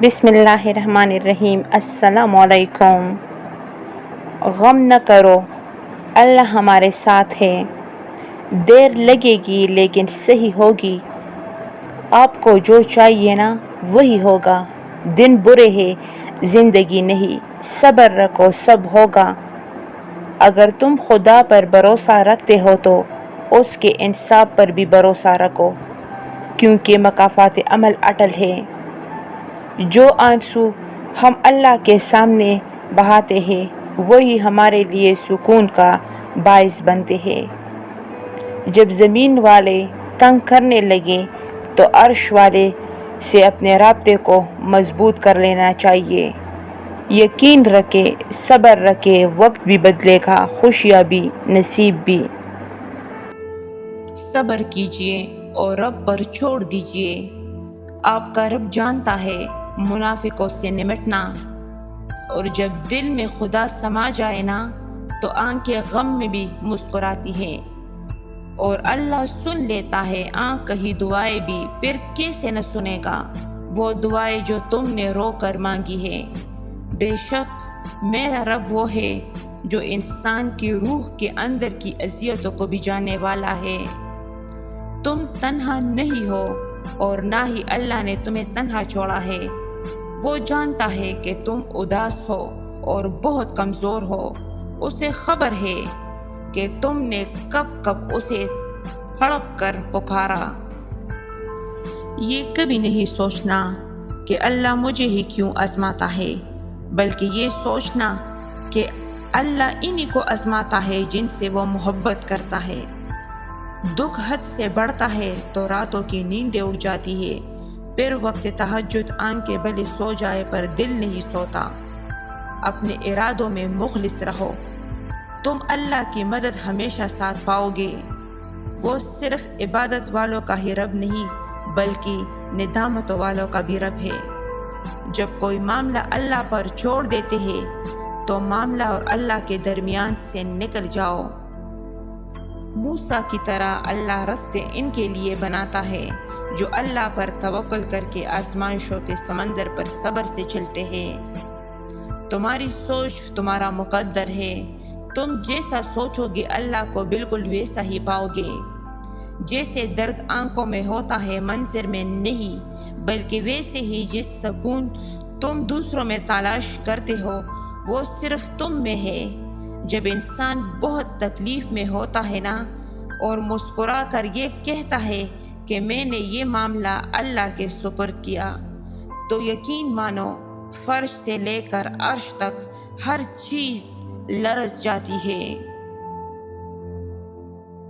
बिस्मिल्लाहिर्रहमानिर्रहीम। अस्सलाम वालेकुम। गम न करो, अल्लाह हमारे साथ है। देर लगेगी लेकिन सही होगी। आपको जो चाहिए ना वही होगा। दिन बुरे हैं, ज़िंदगी नहीं। सब्र रखो, सब होगा। अगर तुम खुदा पर भरोसा रखते हो तो उसके इंसाफ पर भी भरोसा रखो, क्योंकि मकाफात अमल अटल है। जो आंसू हम अल्लाह के सामने बहाते हैं वही हमारे लिए सुकून का बायस बनते हैं। जब ज़मीन वाले तंग करने लगे तो अर्श वाले से अपने राब्ते को मजबूत कर लेना चाहिए। यकीन रखे, सब्र रखे, वक्त भी बदलेगा, खुशियाँ भी, नसीब भी। सब्र कीजिए और रब पर छोड़ दीजिए। आपका रब जानता है मुनाफिकों से निमटना। और जब दिल में खुदा समा जाए ना तो आंखें गम में भी मुस्कुराती हैं। और अल्लाह सुन लेता है आंख कही दुआएं भी, फिर कैसे न सुनेगा वो दुआएं जो तुमने रो कर मांगी है। बेशक मेरा रब वो है जो इंसान की रूह के अंदर की अज़ियतों को भी जानने वाला है। तुम तन्हा नहीं हो और ना ही अल्लाह ने तुम्हें तन्हा छोड़ा है। वो जानता है कि तुम उदास हो और बहुत कमज़ोर हो। उसे खबर है कि तुमने कब कब उसे हड़प कर पुकारा। ये कभी नहीं सोचना कि अल्लाह मुझे ही क्यों आजमाता है, बल्कि ये सोचना कि अल्लाह इन्हीं को आजमाता है जिनसे वो मोहब्बत करता है। दुख हद से बढ़ता है तो रातों की नींदें उड़ जाती है, फिर वक्त तहज्जुद आंखें भले सो जाए पर दिल नहीं सोता। अपने इरादों में मुखलिस रहो, तुम अल्लाह की मदद हमेशा साथ पाओगे। वो सिर्फ इबादत वालों का ही रब नहीं बल्कि निदामत वालों का भी रब है। जब कोई मामला अल्लाह पर छोड़ देते हैं तो मामला और अल्लाह के दरमियान से निकल जाओ। मूसा की तरह अल्लाह रास्ते इनके लिए बनाता है जो अल्लाह पर तवक्कुल करके आजमाइशों के समंदर पर सब्र से चलते हैं। तुम्हारी सोच तुम्हारा मुकद्दर है। तुम जैसा सोचोगे अल्लाह को बिल्कुल वैसा ही पाओगे। जैसे दर्द आंखों में होता है मंजर में नहीं, बल्कि वैसे ही जिस सुकून तुम दूसरों में तलाश करते हो वो सिर्फ तुम में है। जब इंसान बहुत तकलीफ में होता है ना और मुस्कुरा कर ये कहता है कि मैंने ये मामला अल्लाह के सुपुर्द किया, तो यकीन मानो फर्श से लेकर अर्श तक हर चीज़ लरज़ जाती है।